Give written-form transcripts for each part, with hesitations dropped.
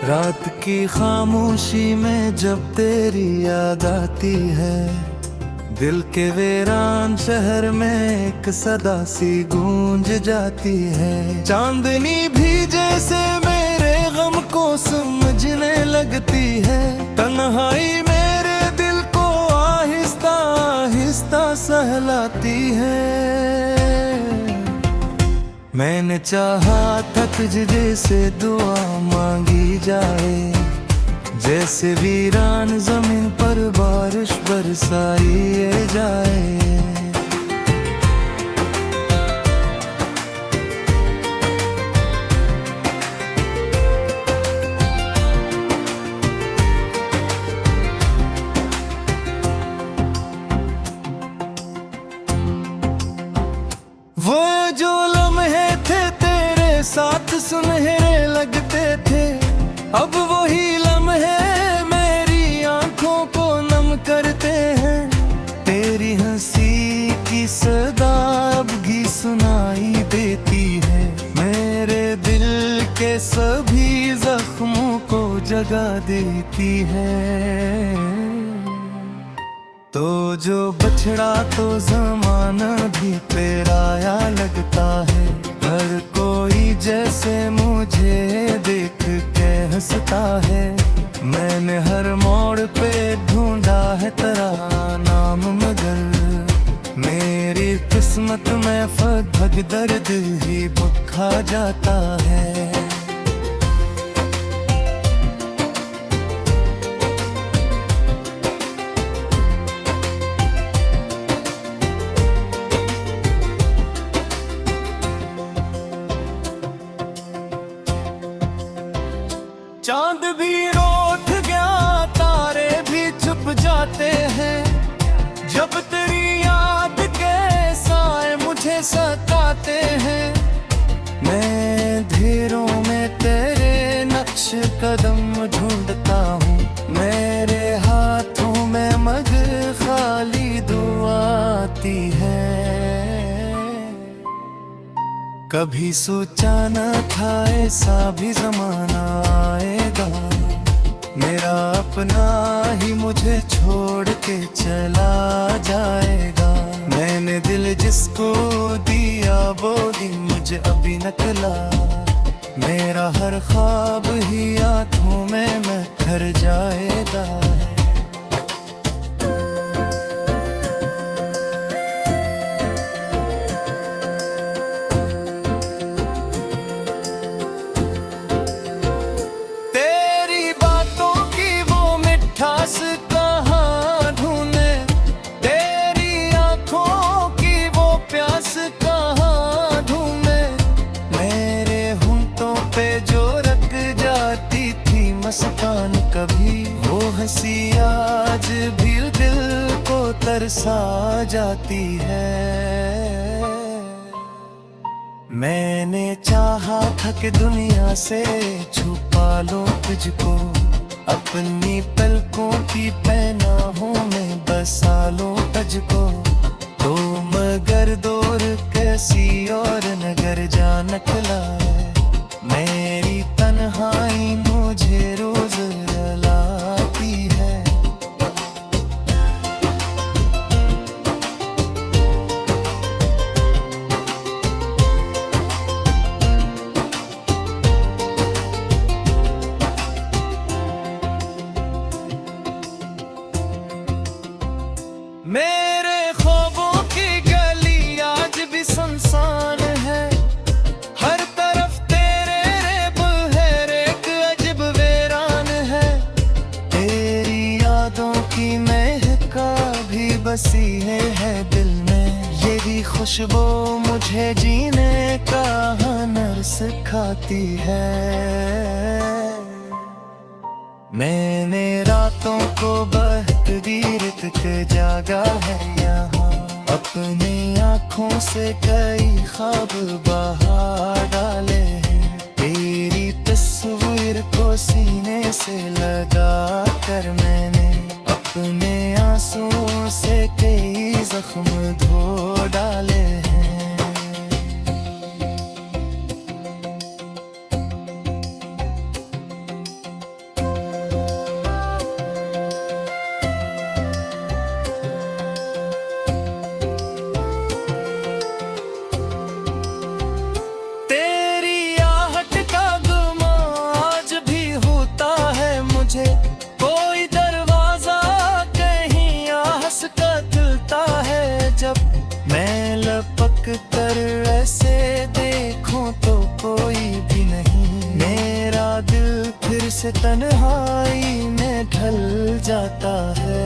रात की खामोशी में जब तेरी याद आती है, दिल के वीरान शहर में एक सदा सी गूंज जाती है। चांदनी भी जैसे मेरे गम को समझने लगती है, तन्हाई मेरे दिल को आहिस्ता आहिस्ता सहलाती है। मैंने चाहा था तुझे से दुआ मांगी जाए, जैसे वीरान जमीन पर बारिश बरसाई जाए। वो जो लम्हे थे तेरे साथ सुनहरे लगते थे, अब वही लम्हे मेरी आंखों को नम करते हैं। तेरी हंसी की सदा अब भी सुनाई देती है, मेरे दिल के सभी जख्मों को जगा देती है। तो जो बछड़ा तो ज़माना भी पेराया लगता है, हर कोई जैसे मुझे देख के हंसता है। मैंने हर मोड़ पे ढूंढा है तेरा नाम, मगर मेरी किस्मत में फग दर्द ही भुखा जाता है। चांद भी रोठ गया, तारे भी छुप जाते हैं, जब तेरी याद के साए मुझे सताते हैं। मैं धीरों में तेरे नक्श कदम ढूंढता हूँ, मेरे हाथों में मगर खाली दुआ आती है। कभी सोचा न था ऐसा भी जमाना आएगा, मेरा अपना ही मुझे छोड़ के चला जाएगा। मैंने दिल जिसको दिया वो दिन मुझे अभी निकला, मेरा हर ख्वाब ही आंखों में महर जाएगा। कहाँ ढूंढे तेरी आंखों की वो प्यास, कहाँ ढूंढे मेरे होंठों पे जो रख जाती थी मुस्कान कभी, वो हंसी आज भी दिल को तरसा जाती है। मैंने चाहा था कि दुनिया से छुपा लूं तुझको, अपनी पलकों की पनाहों में बसा लूं तुझको। तो मगर दौर कैसी और नगर जा निकला है, मेरी तन्हाई मुझे रोज रुलाती है। मेरे ख्वाबों की गली आज भी सुनसान है, हर तरफ तेरे रेब है, एक अजब वीरान है। तेरी यादों की महका भी बसी है दिल में, ये भी खुशबू मुझे जीने का हुनर सिखाती है। मैंने रातों को बहती रित के जागा है यहाँ, अपनी आँखों से कई ख्वाब बहा डाले हैं। तेरी तस्वीर को सीने से लगा कर मैंने अपने आंसुओं से कई जख्म धो डाले हैं। कोई भी नहीं। मेरा दिल फिर से तन्हाई में ढल जाता है।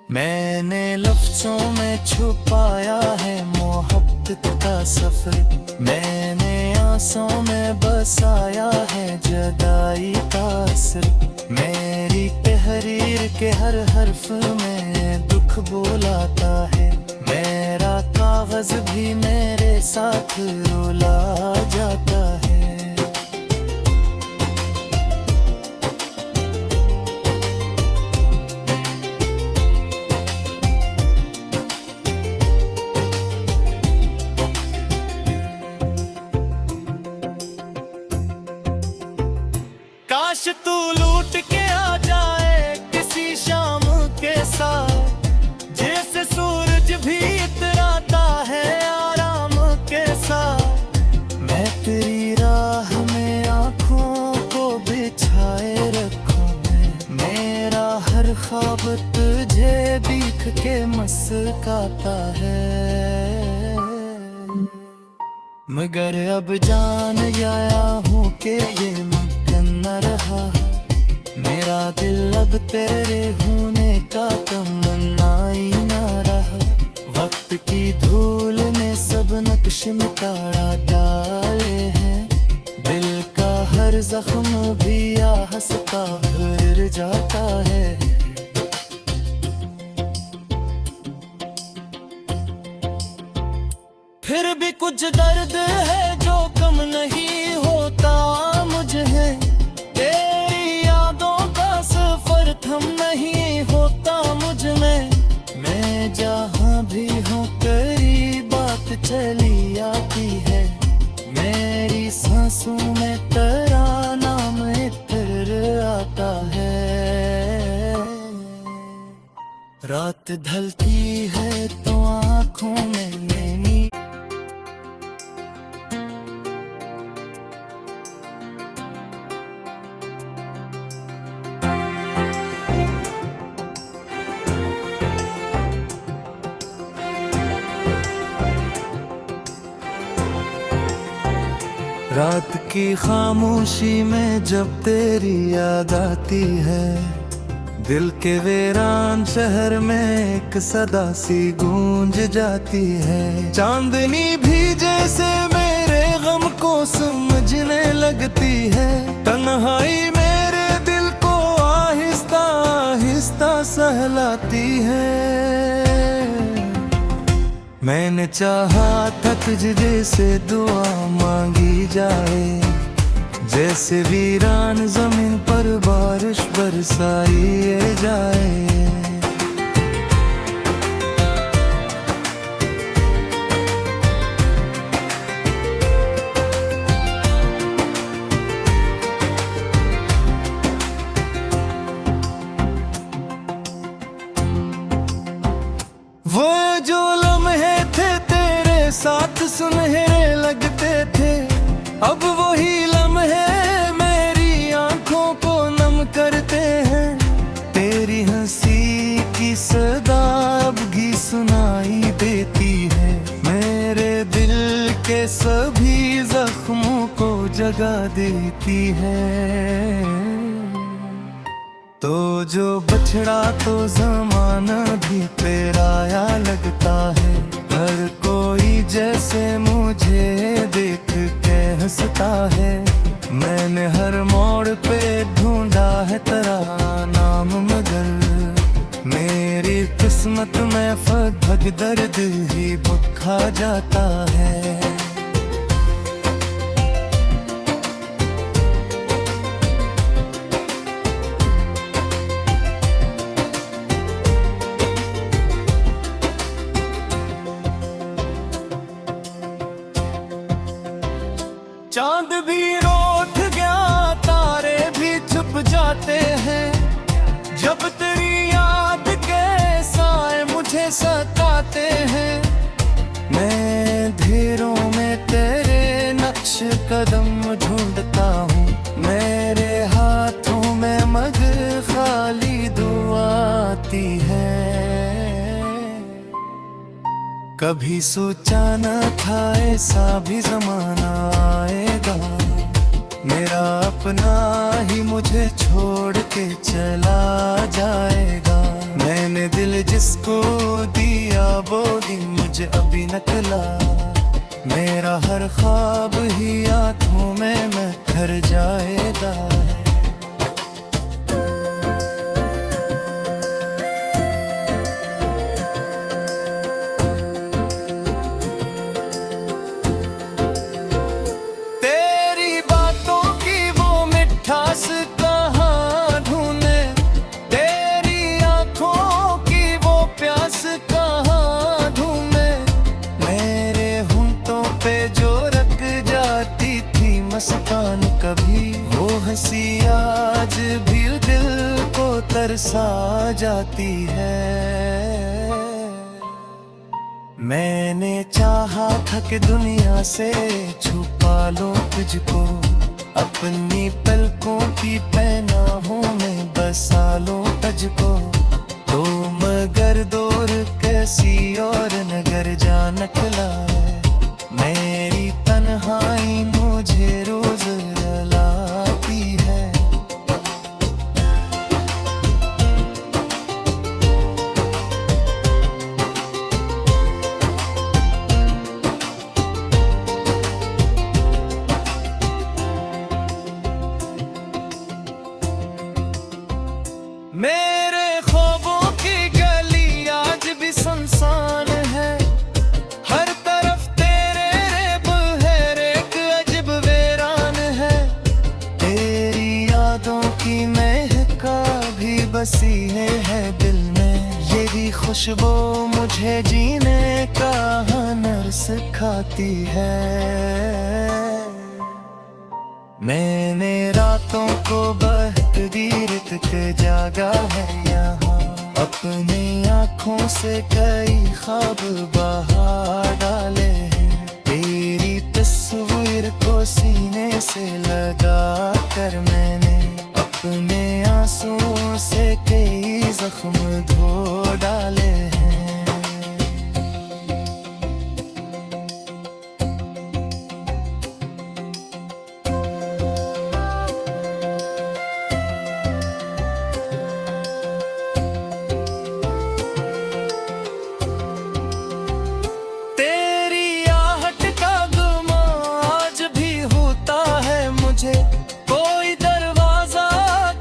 मैंने लफ्जों में छुपाया है मोहब्बत का सफर, मैंने आंसुओं में बसाया है जुदाई का असर। मेरी तहरीर के हर हर्फ में दुख बोलाता है, मेरा कागज भी मेरे साथ रुला जाता है। काश तू लूट के आ जाए किसी शाम के साथ, जैसे सूरज भी इतराता है आराम के साथ। मैं तेरी राह में आँखों को बिछाए रखूं, मेरा हर ख्वाब तुझे देख के मुस्कुराता है। मगर अब जान आया हूँ कि ये मुमकिन न रहा, मेरा दिल अब तेरे होने का तमन्ना ही न रहा। वक्त की धूल ने सब नक्श मिटा डाले हैं, दिल का हर जख्म भी हंसता भर जाता है। फिर भी कुछ दर्द है जो कम नहीं होता मुझे, तेरी यादों का सफर थम नहीं होता मुझ में। मैं जहाँ भी हूँ तेरी बात चली आती है, मेरी सांसों में तेरा नाम इतर आता है। रात ढलती है तो आँखों में नैनी, रात की खामोशी में जब तेरी याद आती है, दिल के वीरान शहर में एक सदा सी गूंज जाती है। चांदनी भी जैसे मेरे गम को समझने लगती है, तन्हाई मेरे दिल को आहिस्ता आहिस्ता सहलाती है। मैंने चाहा था तुझ जैसे दुआ मांगी जाए, जैसे वीरान जमीन पर बारिश बरसाई जाए। वो जो लम्हे थे तेरे साथ सुनहरे लगते थे, अब वही लम्हे मेरी आंखों को नम करते हैं। तेरी हंसी की सदा अब भी सुनाई देती है, मेरे दिल के सभी जख्मों को जगा देती है। तो जो बछड़ा तो जमाना भी तेरा या लगता है, हर कोई जैसे मुझे देख के हंसता है। मैंने हर मोड़ पे ढूंढा है तेरा नाम, मगर मेरी किस्मत में फग दर्द ही भुखा जाता है। चांद भी रोठ गया, तारे भी छुप जाते हैं, जब तेरी याद के साए मुझे सताते हैं। मैं अंधेरों में तेरे नक्श कदम ढूंढता हूँ, मेरे हाथों में मग खाली दुआ आती है। कभी सोचा न था ऐसा भी जमाना आएगा, मेरा अपना ही मुझे छोड़ के चला जाएगा। मैंने दिल जिसको दिया वो दिन मुझे अभी निकला, मेरा हर ख्वाब ही आंखों में महर जाएगा। तेरी बातों की वो मिठास कहाँ ढूंढे, तेरी आंखों की वो प्यास कहाँ ढूंढे। मेरे होंठों पे जो रख जाती थी मुस्कान कभी, वो हंसी आज भी दिल को तरसा जाती है। मैंने चाहा था कि दुनिया से छुपा लो तुझको, अपनी पलकों की पनाहों में बसा लो तुझको। तो मगर दूर कैसी और नगर जा निकला है, मेरी तन्हाई मुझे रोज रुलाती है। मेरे ख्वाबों की गली आज भी सुनसान है, हर तरफ तेरे रेब है, एक अजब वीरान है। तेरी यादों की महका भी बसी है दिल में, ये भी खुशबू मुझे जीने का हुनर सिखाती है। मैंने रातों को बहतरीत के जागा है यहाँ, अपनी आँखों से कई ख्वाब बहा डाले हैं। तेरी तस्वीर को सीने से लगा कर मैंने अपने आंसुओं से कई जख्म धो डाले हैं। कोई दरवाजा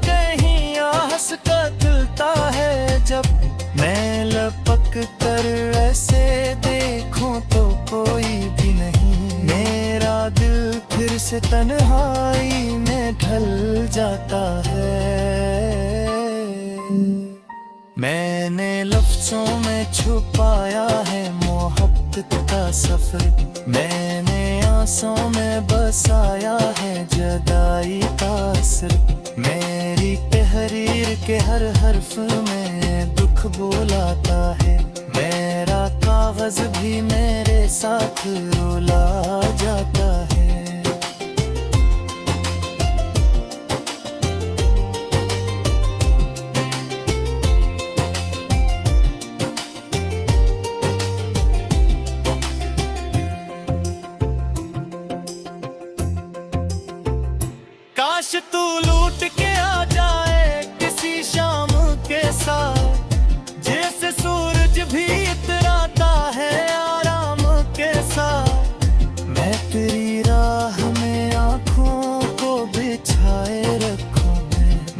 कहीं आहस का खुलता है, जब मैं लपक कर ऐसे देखूं तो कोई भी नहीं। मेरा दिल फिर से तन्हाई में ढल जाता है। मैंने लफ्जों में छुपाया है मोहब्बत का सफर, मैंने आंसुओं में बसाया है जुदाई का असर। मेरी तहरीर के हर हर्फ में दुख बोलाता है, मेरा कागज भी मेरे साथ रुला जाता है। काश तू लूट के आ जाए किसी शाम के साथ, जैसे सूरज भी इतराता है आराम के साथ। मैं तेरी राह में आँखों को बिछाए रखूं,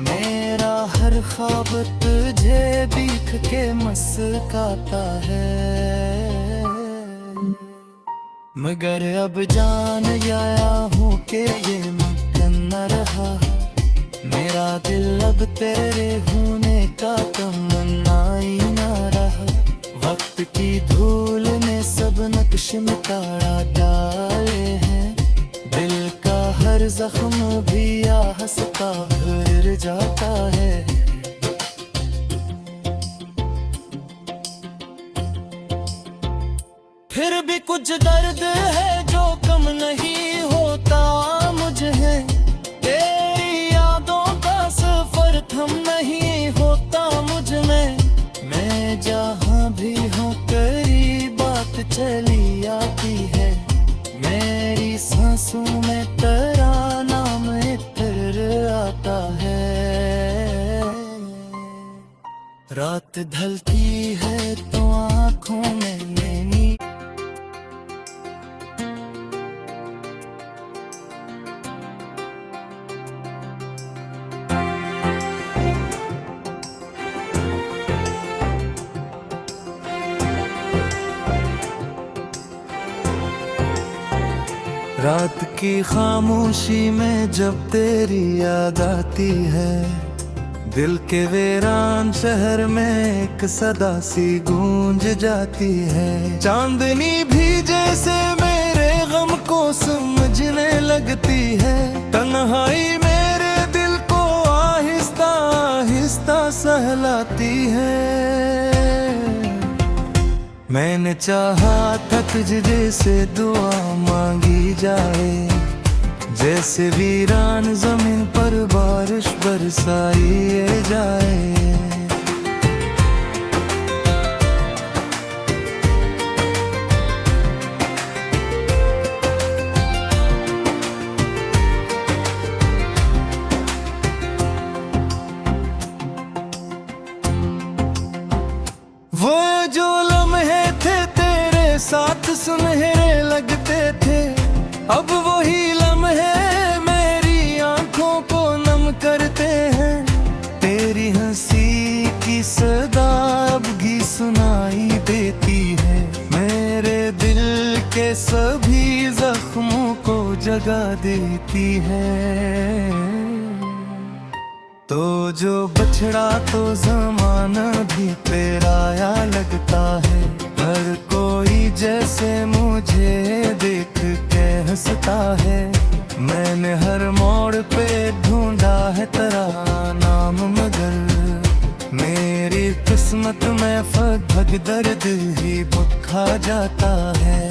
मेरा हर ख्वाब तुझे देख के मुस्कुराता है। मगर अब जान आया हूँ कि ये न रहा, मेरा दिल अब तेरे होने का तमन्ना ही ना रहा। वक्त की धूल ने सब नक्श मिटा डाले हैं, दिल का हर जख्म भी आहस का भर जाता है। फिर भी कुछ दर्द है जो कम नहीं होता मुझे, तेरी यादों का सफर थम नहीं होता मुझ में। मैं जहाँ भी हूँ तेरी बात आंसू में तेरा नाम इतर आता है। रात ढलती है तो आंखों में नैनी रात की खामोशी में जब तेरी याद आती है, दिल के वीरान शहर में एक सदा सी गूंज जाती है। चांदनी भी जैसे मेरे गम को समझने लगती है, तन्हाई मेरे दिल को आहिस्ता आहिस्ता सहलाती है। मैंने चाहा था तुझे से दुआ मांगी जाए, जैसे वीरान जमीन पर बारिश बरसाई जाए। वो जो लम्हे थे तेरे साथ सुनहरे लगते थे, अब वही लम्हे मेरी आंखों को नम करते हैं। तेरी हंसी की सदा अब भी सुनाई देती है, मेरे दिल के सभी जख्मों को जगा देती है। तो जो बछड़ा तो ज़माना भी तेरा या लगता है, हर कोई जैसे मुझे देख के हंसता है। मैंने हर मोड़ पे ढूंढा है तेरा नाम, मगर मेरी किस्मत में फग दर्द ही भुखा जाता है।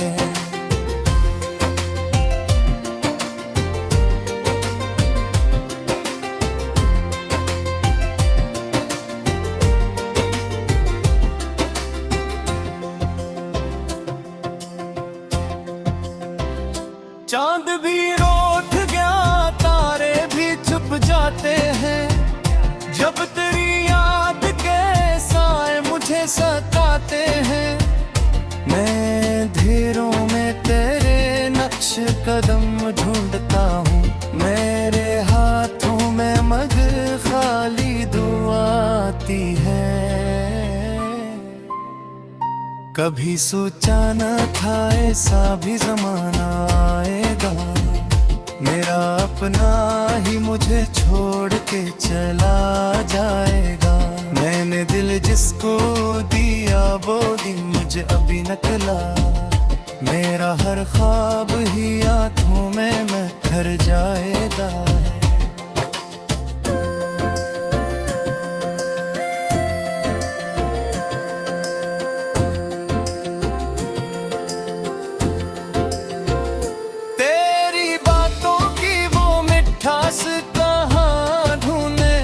चांद भी रोठ गया, तारे भी छुप जाते हैं, जब तेरी याद के साए मुझे सताते हैं। मैं अंधेरों में तेरे नक्श कदम ढूंढता हूँ, मेरे हाथों में मग खाली दुआ आती है। कभी सोचा न था ऐसा भी जमाना आएगा, मेरा अपना ही मुझे छोड़ के चला जाएगा। मैंने दिल जिसको दिया वो दिन मुझे अभी निकला, मेरा हर ख्वाब ही आंखों में महर जाएगा। कहाँ ढूंढे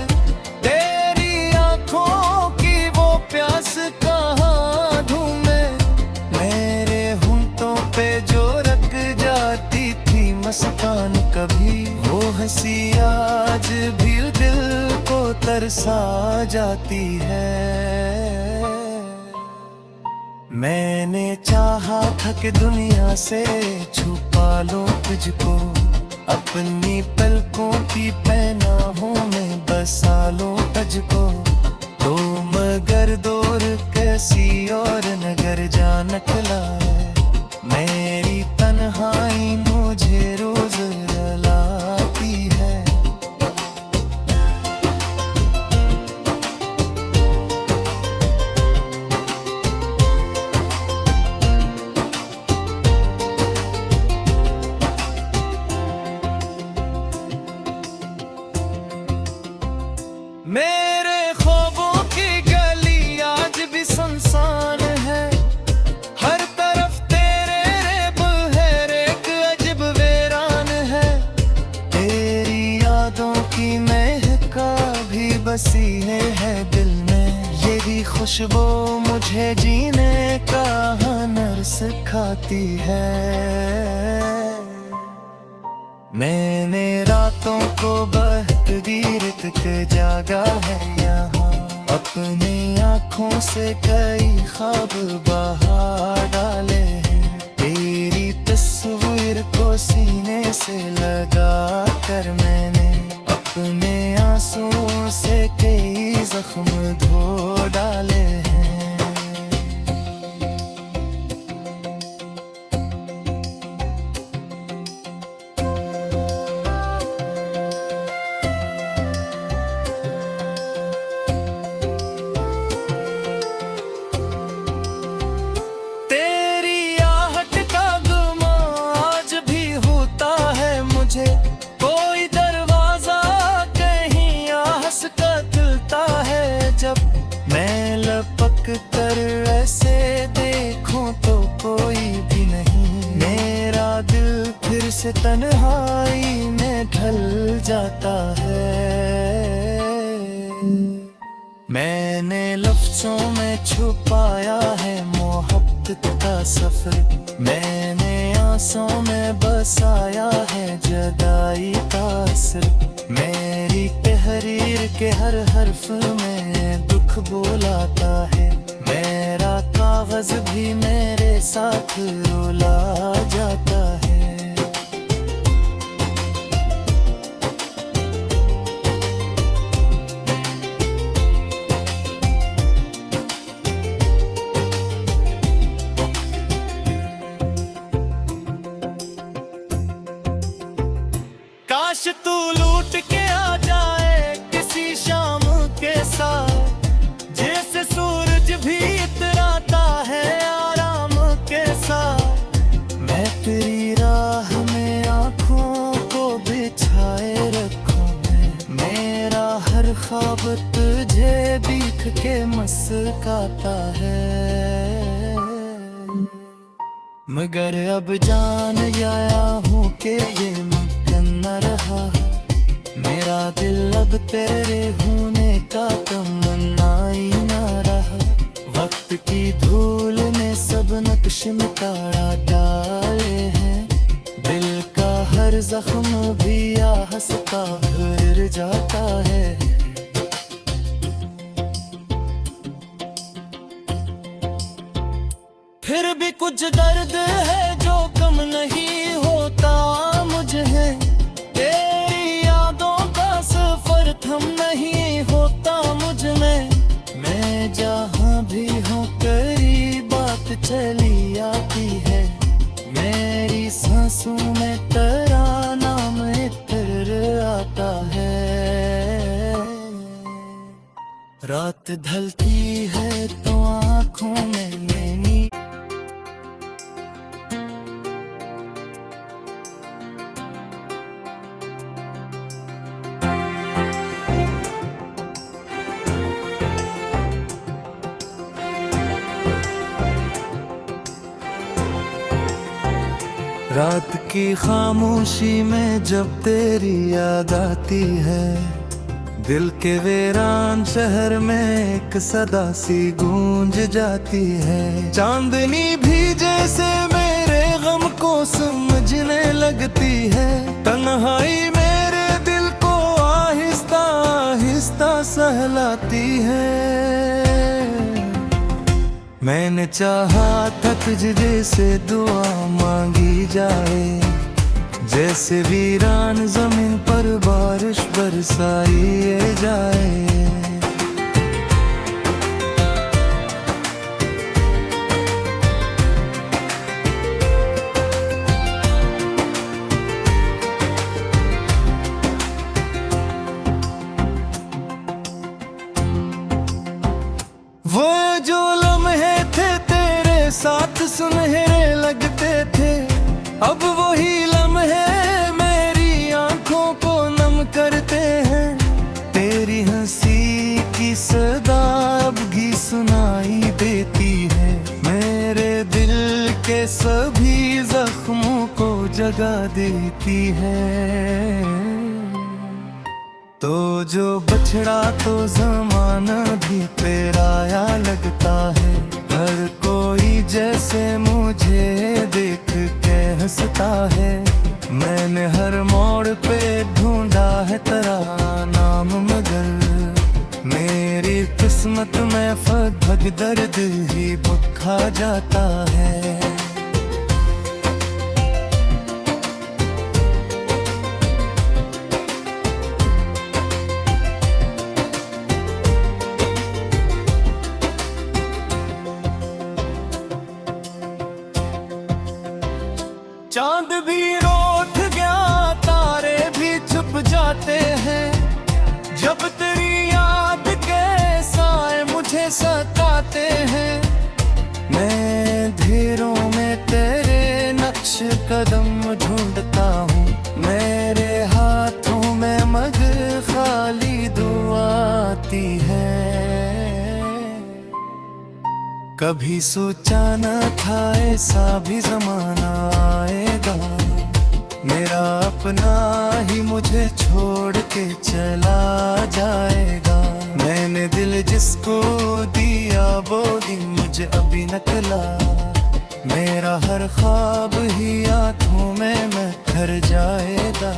तेरी आंखों की वो प्यास, कहाँ ढूंढे मेरे होंठों पे जो रख जाती थी मुस्कान कभी, वो हंसी आज भी दिल को तरसा जाती है। मैंने चाहा था कि दुनिया से छुपा लूं तुझको, अपनी पलकों की पनाहों में बसा लो तुझको। तो मगर दूर कैसी और नगर जा निकला है, मेरी तन्हाई मुझे रोज रुलाती है। मेरे ख्वाबों की गली आज भी सुनसान है, हर तरफ तेरे रेब है, एक अजब वीरान है। तेरी यादों की महका भी बसी है दिल में, ये भी खुशबू मुझे जीने का हुनर सिखाती है। मैंने रातों को बहती रित के जागा है यहाँ, अपनी आँखों से कई ख्वाब बहा डाले हैं। तेरी तस्वीर को सीने से लगा कर मैंने अपने आंसुओं से कई जख्म धो डाले हैं। तेरी आहट का गुमा आज भी होता है मुझे, कोई दरवाजा कहीं आहस का खुलता है जब मैं लपक कर ऐसे देखूं तो कोई भी नहीं। मेरा दिल फिर से तन्हाई में ढल जाता है। मैंने लफ्जों में छुपाया है मोहब्बत का सफर, मैंने आंसुओं में बसाया है जुदाई का असर। मेरी तहरीर के हर हर्फ में दुख बोलाता है, मेरा कागज भी मेरे साथ रुला जाता है। काश तू लूट के आ जाए किसी शाम के साथ, जैसे सूरज भी इतराता है आराम के साथ। मैं तेरी राह में आँखों को बिछाए रखूं, मेरा हर ख्वाब तुझे देख के मुस्कुराता है। मगर अब जान आया हूँ कि ये न रहा, मेरा दिल अब तेरे होने का तमन्ना ही न रहा। वक्त की धूल ने सब नक्श मिटा डाले हैं, दिल का हर जख्म भी आहस का भर जाता है। फिर भी कुछ दर्द है जो कम नहीं होता मुझे है, तेरी यादों का सफर थम नहीं होता मुझ में। मैं जहाँ भी हूँ तेरी बात चली आती है, मेरी सांसों में तेरा नाम इतर आता है। रात ढलती है तो आँखों में नींद, रात की खामोशी में जब तेरी याद आती है, दिल के वीरान शहर में एक सदा सी गूंज जाती है। चांदनी भी जैसे मेरे गम को समझने लगती है, तन्हाई मेरे दिल को आहिस्ता आहिस्ता सहलाती है। मैंने चाहा था तुझे से दुआ मांगी जाए, जैसे वीरान जमीन पर बारिश बरसाई जाए। वो जो लम्हे थे तेरे साथ सुनहरे लगते थे, अब वही लम्हे मेरी आंखों को नम करते हैं। तेरी हंसी की सदा अब भी सुनाई देती है, मेरे दिल के सभी जख्मों को जगा देती है। तो जो बछड़ा तो जमाना भी पेराया लगता है, हर कोई जैसे मुझे देख के हंसता है। मैंने हर मौका तेरा नाम, मगर मेरी किस्मत में फग दर्द ही भुखा जाता है। चांद भी रोठ गया, तारे भी छुप जाते हैं, जब तेरी याद के साए मुझे सताते हैं। मैं धीरों में तेरे नक्श कदम ढूंढता हूँ, मेरे हाथों में मग खाली दुआ आती है। कभी सोचा न था ऐसा भी जमाना आएगा, मेरा अपना ही मुझे छोड़ के चला जाएगा। मैंने दिल जिसको दिया वो दिन मुझे अभी निकला, मेरा हर ख्वाब ही आंखों में महर जाएगा।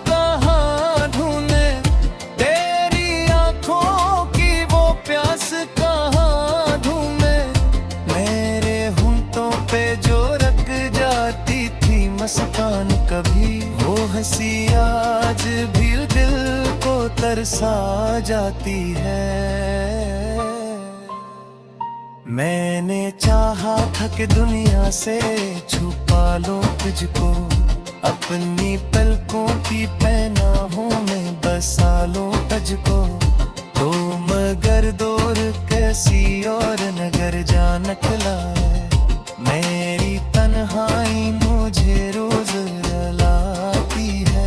कहाँ ढूंढे तेरी आंखों की वो प्यास, कहाँ ढूंढे मेरे होंठों पे जो रख जाती थी मुस्कान कभी, वो हंसी आज भी दिल को तरसा जाती है। मैंने चाहा था कि दुनिया से छुपा लो तुझको, अपनी पलकों की पनाहों में बसा लो तुझको, तो मगर दूर कैसी और नगर जा निकला है। मेरी तन्हाई मुझे रोज रुलाती है।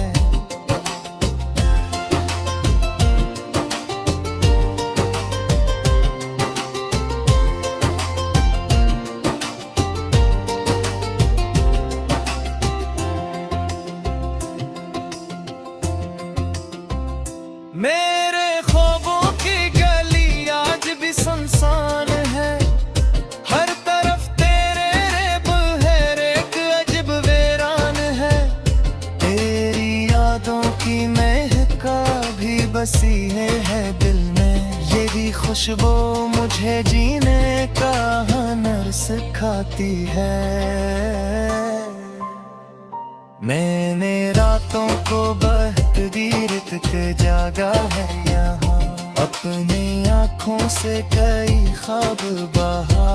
मेरे ख्वाबों की गली आज भी सुनसान है, हर तरफ तेरे रेब है, एक अजब वीरान है। तेरी यादों की महका भी बसी है दिल में, ये भी खुशबू मुझे जीने का हुनर सिखाती है। मैंने रातों को बहती रित के जागा है यहाँ, अपनी आँखों से कई ख्वाब बहा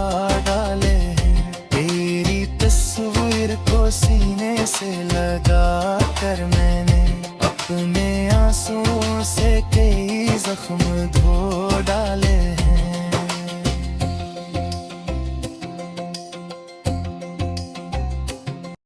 डाले हैं। तेरी तस्वीर को सीने से लगा कर मैंने अपने आंसुओं से कई जख्म धो